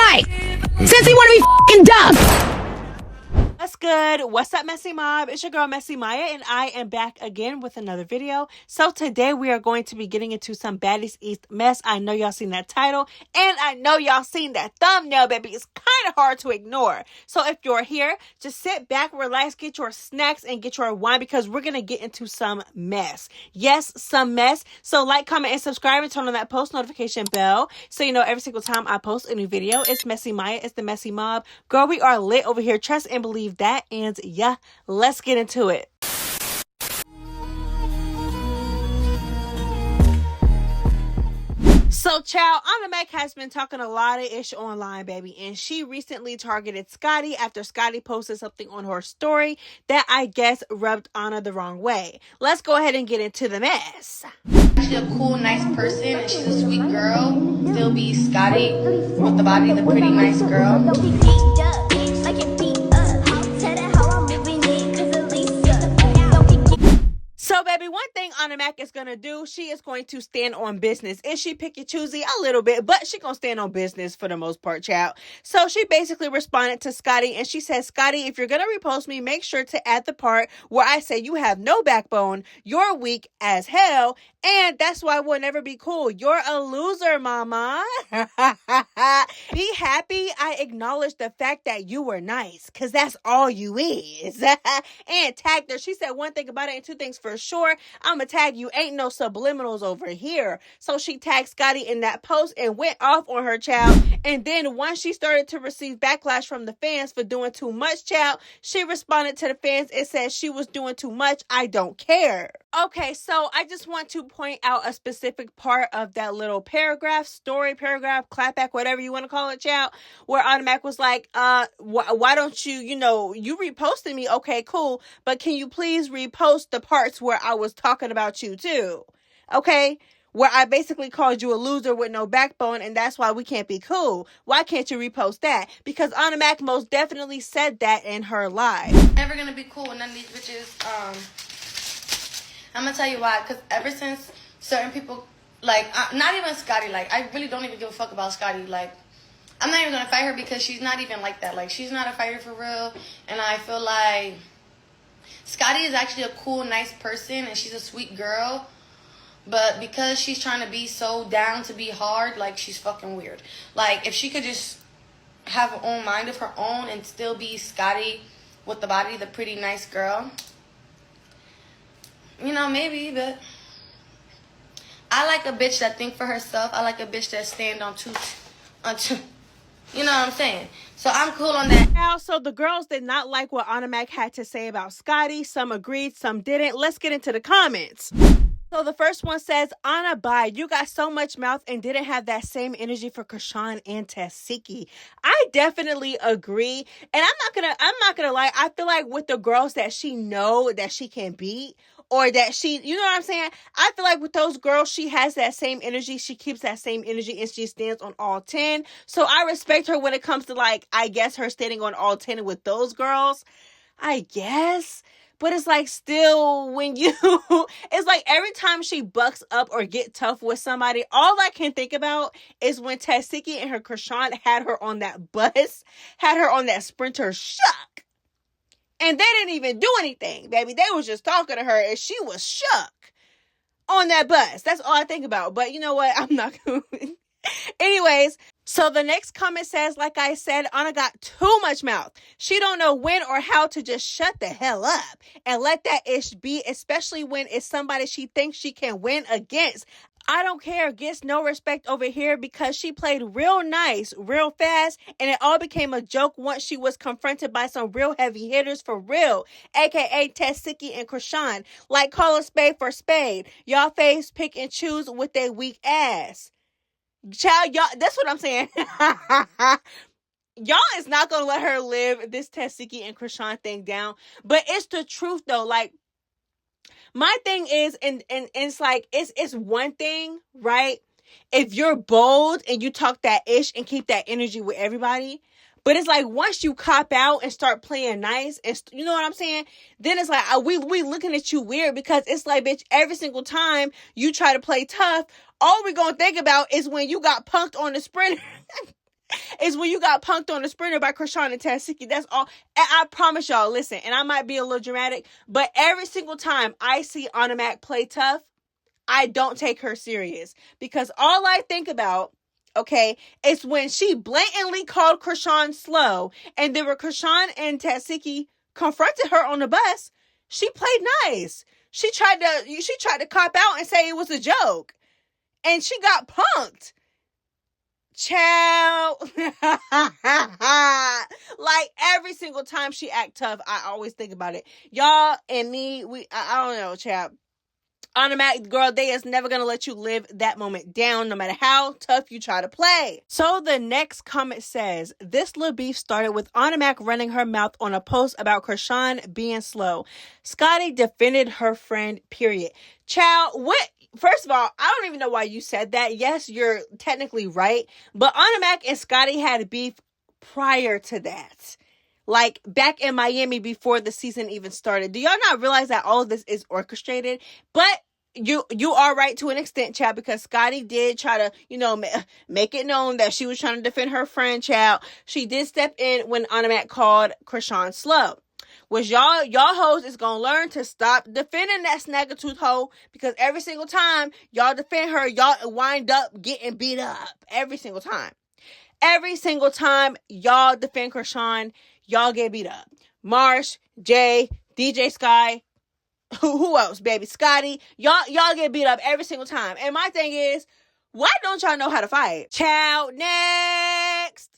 fight since he want to be fucking dubbed. What's good? What's up, Messy Mob? It's your girl, Messy Maya, and I am back again with another video. So today we are going to be getting into some Baddies East mess. I know y'all seen that title, and I know y'all seen that thumbnail, baby. It's kind of hard to ignore. So if you're here, just sit back, relax, get your snacks, and get your wine, because we're going to get into some mess. Yes, some mess. So like, comment, and subscribe, and turn on that post notification bell so you know every single time I post a new video. It's Messy Maya. It's the Messy Mob. Girl, we are lit over here. Trust and believe that. And yeah, let's get into it. So, child, Ahna has been talking a lot of ish online, baby, and she recently targeted Scotty after Scotty posted something on her story that I guess rubbed Ahna the wrong way. Let's go ahead and get into the mess. She's a cool, nice person, and she's a sweet girl. Still be Scotty with the body, the pretty nice girl. So, baby, one thing Ahna is going to do, she is going to stand on business. Is she picky choosy? A little bit, but she going to stand on business for the most part, child. So, she basically responded to Scotty, and she says, Scotty, if you're going to repost me, make sure to add the part where I say you have no backbone, you're weak as hell, and that's why we'll never be cool. You're a loser, mama. Be happy I acknowledge the fact that you were nice, because that's all you is. And tagged her. She said one thing about it and two things for sure. I'ma tag you. Ain't no subliminals over here. So she tagged Scotty in that post and went off on her, child. And then once she started to receive backlash from the fans for doing too much, child, she responded to the fans and said she was doing too much. I don't care. Okay, so I just want to point out a specific part of that little paragraph, story paragraph, clapback, whatever you want to call it, child, where Ahna was like, why don't you, you reposted me, okay, cool, but can you please repost the parts where I was talking about you too, okay? Where I basically called you a loser with no backbone, and that's why we can't be cool. Why can't you repost that? Because Ahna most definitely said that in her live. Never gonna be cool with none of these bitches. I'm gonna tell you why. Because ever since certain people, like, not even Scotty, like, I really don't even give a fuck about Scotty. Like, I'm not even gonna fight her because she's not even like that. Like, she's not a fighter for real. And I feel like Scotty is actually a cool, nice person, and she's a sweet girl. But because she's trying to be so down to be hard, like, she's fucking weird. Like, if she could just have her own mind of her own and still be Scotty with the body, the pretty nice girl, maybe. But I like a bitch that think for herself. I like a bitch that stand on two, you know what I'm saying? So I'm cool on that. Now, so the girls did not like what Ahna had to say about Scotty. Some agreed, some didn't. Let's get into the comments. So the first one says, Ahna, bye. You got so much mouth and didn't have that same energy for Krishan and Tesehki. I definitely agree. And I'm not gonna lie. I feel like with the girls that she know that she can beat, or that she, you know what I'm saying? I feel like with those girls, she has that same energy. She keeps that same energy and she stands on all 10. So I respect her when it comes to, like, I guess her standing on all 10 with those girls. I guess. But it's like still when you, it's like every time she bucks up or get tough with somebody, all I can think about is when Tesehki and her Krishan had her on that bus, had her on that Sprinter shook. And they didn't even do anything, baby. They was just talking to her and she was shook on that bus. That's all I think about. But you know what? I'm not going to. Anyways, so the next comment says, like I said, Ahna got too much mouth. She don't know when or how to just shut the hell up and let that ish be, especially when it's somebody she thinks she can win against. I don't care, gets no respect over here because she played real nice, real fast, and it all became a joke once she was confronted by some real heavy hitters for real, aka Tesehki and Krishan. Like, call a spade for spade. Y'all face pick and choose with their weak ass. Child, y'all, that's what I'm saying. Y'all is not gonna let her live this Tesehki and Krishan thing down. But it's the truth though. Like, my thing is, and it's like, it's one thing, right? If you're bold and you talk that ish and keep that energy with everybody. But it's like once you cop out and start playing nice, and you know what I'm saying? Then it's like we looking at you weird because it's like, bitch, every single time you try to play tough, all we gonna think about is when you got punked on the sprinter. is when you got punked on the sprinter by Krishan and Tesehki. That's all. And I promise y'all, listen, and I might be a little dramatic, but every single time I see Ahna Mac play tough, I don't take her serious. Because all I think about, okay, is when she blatantly called Krishan slow, and then when Krishan and Tesehki confronted her on the bus, she played nice. She tried to cop out and say it was a joke. And she got punked. Child. Like every single time she act tough, I always think about it. Y'all and me, I don't know, child. Ahna Mac, girl, they is never going to let you live that moment down, no matter how tough you try to play. So the next comment says, this little beef started with Ahna Mac running her mouth on a post about Krishan being slow. Scotty defended her friend, period. Child, what? First of all, I don't even know why you said that. Yes, you're technically right. But Ahna Mac and Scotty had beef prior to that. Like back in Miami before the season even started. Do y'all not realize that all of this is orchestrated? But you are right to an extent, child, because Scotty did try to, make it known that she was trying to defend her friend, child. She did step in when Ahna Mac called Krishan slow. Which y'all hoes is gonna learn to stop defending that snaggletooth hoe, because every single time y'all defend her, y'all wind up getting beat up. Every single time. Every single time y'all defend Krishan, y'all get beat up. Marsh, Jay, DJ Sky, who else, baby? Scotty. Y'all get beat up every single time. And my thing is, why don't y'all know how to fight? Child, next.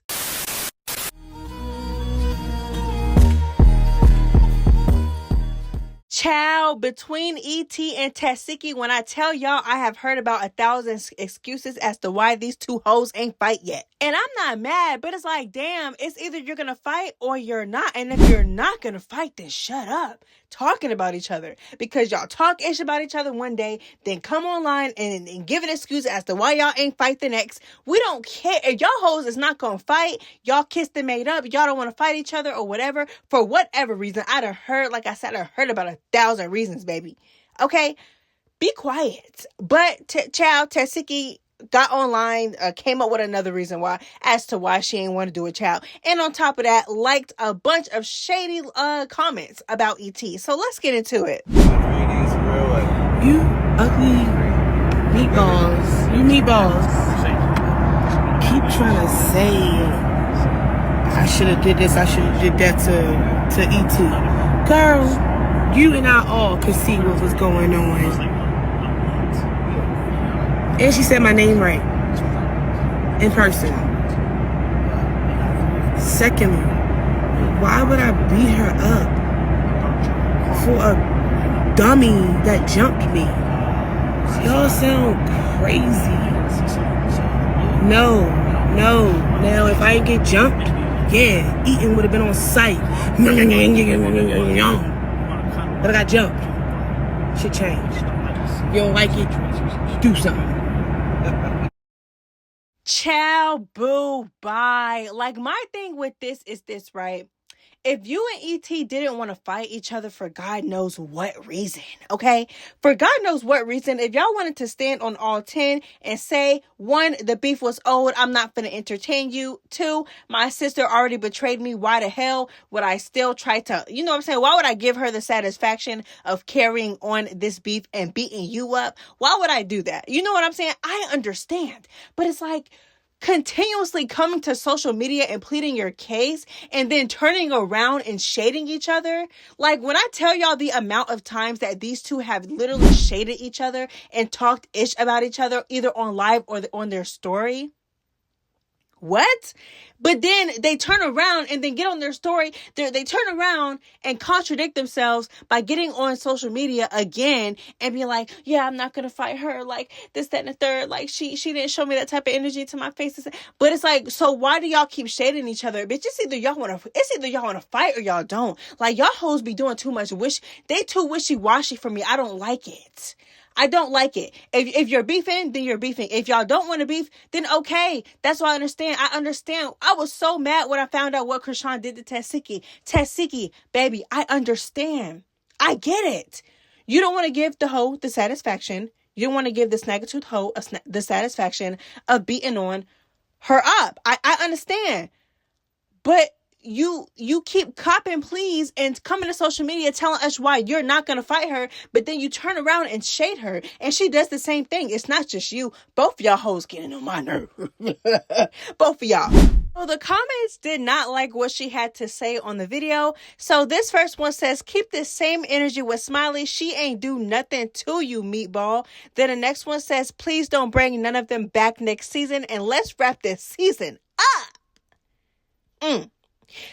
Child, between ET and Tesehki, when I tell y'all, I have heard about 1,000 excuses as to why these two hoes ain't fight yet. And I'm not mad, but it's like, damn, it's either you're gonna fight or you're not. And if you're not gonna fight, then shut up talking about each other. Because y'all talk ish about each other one day, then come online and give an excuse as to why y'all ain't fight the next. We don't care. If y'all hoes is not gonna fight, y'all kissed and made up, y'all don't want to fight each other or whatever, for whatever reason. I done heard, like I said, I heard about 1,000 reasons, baby. Okay? Be quiet. But child, Tesehki got online, came up with another reason why, as to why she ain't want to do it, child. And on top of that, liked a bunch of shady comments about ET. So let's get into it. You ugly meatballs. You meatballs. Keep trying to say I should have did this, I should have did that to ET. Girl, you and I all could see what was going on. And she said my name right. In person. Secondly, why would I beat her up for a dummy that jumped me? Y'all sound crazy. No. Now, if I didn't get jumped, yeah, eating would have been on site. But I got jumped. Shit changed. You don't like it? Do something. Ciao, boo, bye. Like, my thing with this is this, right? If you and ET didn't want to fight each other for God knows what reason, okay? For God knows what reason, if y'all wanted to stand on all 10 and say, 1, the beef was old, I'm not going to entertain you. 2, my sister already betrayed me. Why the hell would I still try to, you know what I'm saying? Why would I give her the satisfaction of carrying on this beef and beating you up? Why would I do that? You know what I'm saying? I understand. But it's like, continuously coming to social media and pleading your case and then turning around and shading each other. Like, when I tell y'all the amount of times that these two have literally shaded each other and talked ish about each other, either on live or on their story. What? But then they turn around and then get on their story. They turn around and contradict themselves by getting on social media again and be like, yeah, I'm not going to fight her. Like this, that, and the third. Like she didn't show me that type of energy to my face. But it's like, so why do y'all keep shading each other? Bitch, it's either y'all want to fight or y'all don't. Like, y'all hoes be doing too much they too wishy-washy for me. I don't like it. I don't like it. If you're beefing, then you're beefing. If y'all don't want to beef, then okay. That's why I understand. I understand. I was so mad when I found out what Krishan did to Tesehki. Tesehki, baby, I understand. I get it. You don't want to give the hoe the satisfaction. You don't want to give the snaggletooth hoe the satisfaction of beating on her up. I understand. But you keep copping pleas and coming to social media telling us why you're not going to fight her, but then you turn around and shade her, and she does the same thing. It's not just you. Both of y'all hoes getting on my nerve. Both of y'all. So the comments did not like what she had to say on the video. So this first one says, keep this same energy with Smiley. She ain't do nothing to you, meatball. Then the next one says, please don't bring none of them back next season, and let's wrap this season up.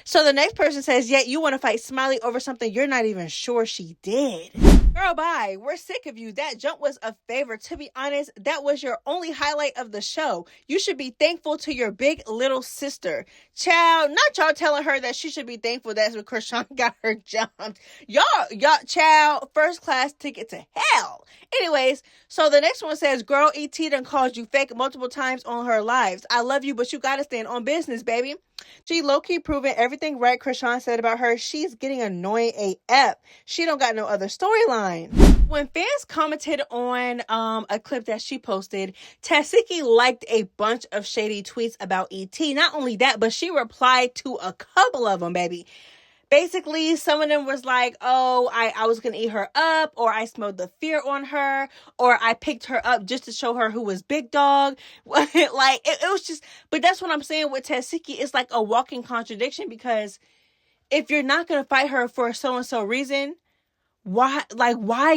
So the next person says, yet you want to fight Smiley over something you're not even sure she did. Girl, bye. We're sick of you. That jump was a favor. To be honest, that was your only highlight of the show. You should be thankful to your big little sister. Not y'all telling her that she should be thankful that's when Krishan got her jumped. Y'all, first class ticket to hell. Anyways, so the next one says, girl, ET done called you fake multiple times on her lives. I love you, but you gotta stand on business, baby. She low-key proving everything right Krishan said about her. She's getting annoying AF. She don't got no other storyline. When fans commented on a clip that she posted, Tesehki liked a bunch of shady tweets about ET. Not only that, but she replied to a couple of them, baby. Basically, some of them was like, oh, I was going to eat her up, or I smelled the fear on her, or I picked her up just to show her who was big dog. It was just, but that's what I'm saying with Tesehki. It's like a walking contradiction, because if you're not going to fight her for so-and-so reason, why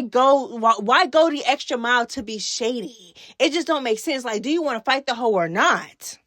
go the extra mile to be shady? It just don't make sense. Like, do you want to fight the hoe or not?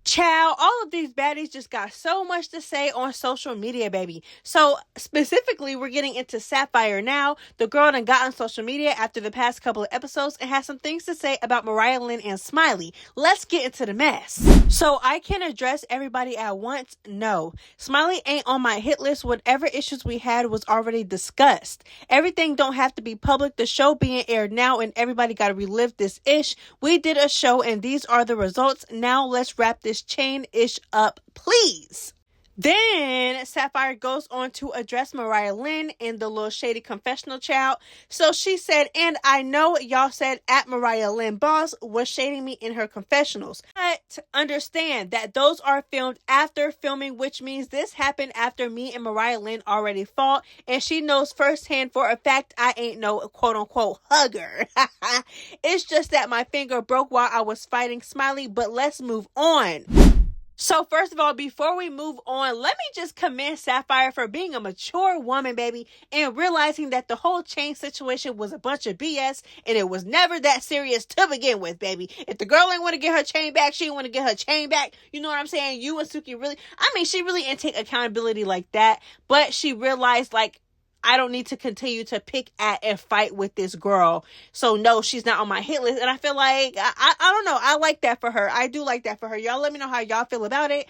Child, all of these baddies just got so much to say on social media, baby. So specifically, we're getting into Sapphire now. The girl done got on social media after the past couple of episodes and has some things to say about Mariah Lynn and Smiley. Let's get into the mess. So I can address everybody at once? No. Smiley ain't on my hit list. Whatever issues we had was already discussed. Everything don't have to be public. The show being aired now and everybody got to relive this ish. We did a show and these are the results. Now let's wrap this chain-ish up, please. Then Sapphire goes on to address Mariah Lynn in the little shady confessional, child. So she said, and I know y'all said at Mariah Lynn Boss was shading me in her confessionals. But understand that those are filmed after filming, which means this happened after me and Mariah Lynn already fought. And she knows firsthand for a fact I ain't no quote-unquote hugger. It's just that my finger broke while I was fighting Smiley, but let's move on. So first of all, before we move on, let me just commend Sapphire for being a mature woman, baby, and realizing that the whole chain situation was a bunch of BS and it was never that serious to begin with, baby. If the girl ain't want to get her chain back, she didn't want to get her chain back. You know what I'm saying? You and Suki she really didn't take accountability like that, but she realized, like, I don't need to continue to pick at and fight with this girl. So no, she's not on my hit list. And I feel like, I don't know. I like that for her. I do like that for her. Y'all let me know how y'all feel about it.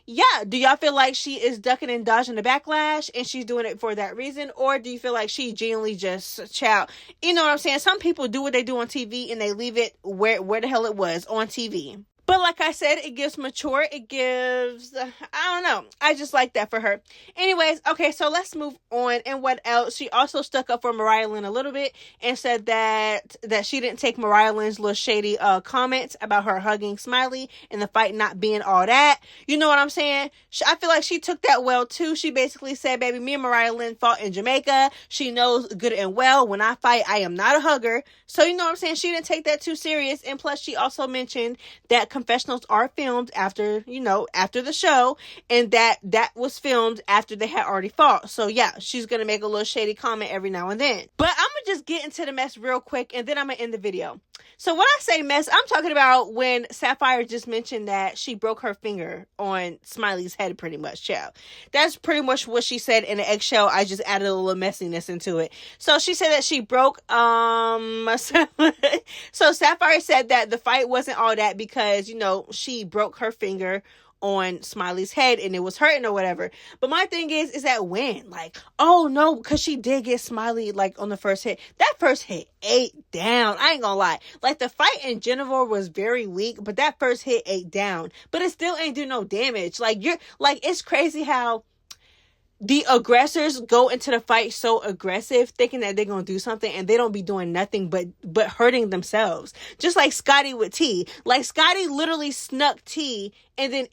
Yeah. Do y'all feel like she is ducking and dodging the backlash and she's doing it for that reason? Or do you feel like she genuinely just, child, you know what I'm saying? Some people do what they do on TV and they leave it where the hell it was on TV. But like I said, it gives mature. It gives, I don't know. I just like that for her. Anyways, okay, so let's move on. And what else? She also stuck up for Mariah Lynn a little bit and said that she didn't take Mariah Lynn's little shady comments about her hugging Smiley and the fight not being all that. You know what I'm saying? I feel like she took that well too. She basically said, baby, me and Mariah Lynn fought in Jamaica. She knows good and well when I fight, I am not a hugger. So you know what I'm saying? She didn't take that too serious. And plus she also mentioned that confessionals are filmed after the show, and that was filmed after they had already fought. So yeah, she's gonna make a little shady comment every now and then. But I'm gonna just get into the mess real quick and then I'm gonna end the video. So when I say mess, I'm talking about when Sapphire just mentioned that she broke her finger on Smiley's head, pretty much, child. That's pretty much what she said in the eggshell. I just added a little messiness into it. So she said that she broke, so Sapphire said that the fight wasn't all that because, she broke her finger on Smiley's head and it was hurting or whatever. But my thing is that when? Like, oh no, because she did get Smiley like on the first hit. That first hit ate down. I ain't gonna lie. Like the fight in General was very weak, but that first hit ate down. But it still ain't do no damage. Like it's crazy how the aggressors go into the fight so aggressive, thinking that they're gonna do something, and they don't be doing nothing but hurting themselves. Just like Scotty with T. Like, Scotty literally snuck T and then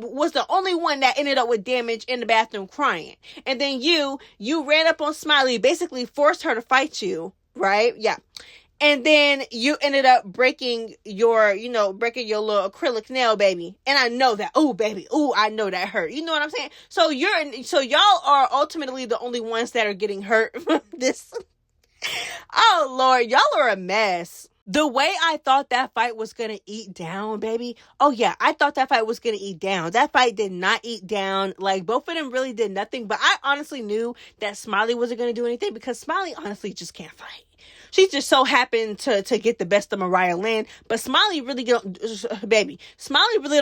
was the only one that ended up with damage in the bathroom crying. And then you ran up on Smiley, basically forced her to fight you, right? Yeah. And then you ended up breaking your little acrylic nail, baby. And I know that. Oh, baby. Oh, I know that hurt. You know what I'm saying? So y'all are ultimately the only ones that are getting hurt from this. Oh, Lord. Y'all are a mess. The way I thought that fight was going to eat down, baby. Oh, yeah. I thought that fight was going to eat down. That fight did not eat down. Like, both of them really did nothing. But I honestly knew that Smiley wasn't going to do anything, because Smiley honestly just can't fight. She just so happened to get the best of Mariah Lynn, but Smiley really don't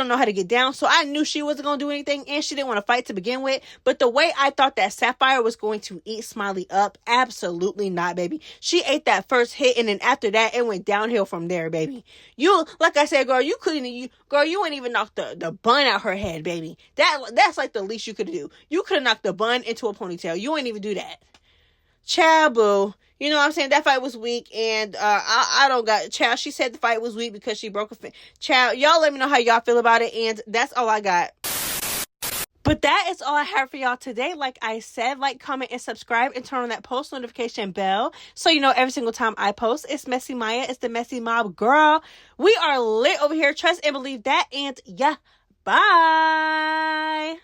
know how to get down, so I knew she wasn't going to do anything, and she didn't want to fight to begin with. But the way I thought that Sapphire was going to eat Smiley up, absolutely not, baby. She ate that first hit, and then after that, it went downhill from there, baby. You, like I said, girl, you ain't even knocked the bun out her head, baby. That's like the least you could do. You could have knocked the bun into a ponytail. You ain't even do that. Child, boo. You know what I'm saying? That fight was weak, and I don't got... Child, she said the fight was weak because she broke a fin. Child, y'all let me know how y'all feel about it, and that's all I got. But that is all I have for y'all today. Like I said, like, comment, and subscribe, and turn on that post notification bell so you know every single time I post. It's Messy Maya. It's the Messy Mob, girl. We are lit over here. Trust and believe that, and yeah, bye.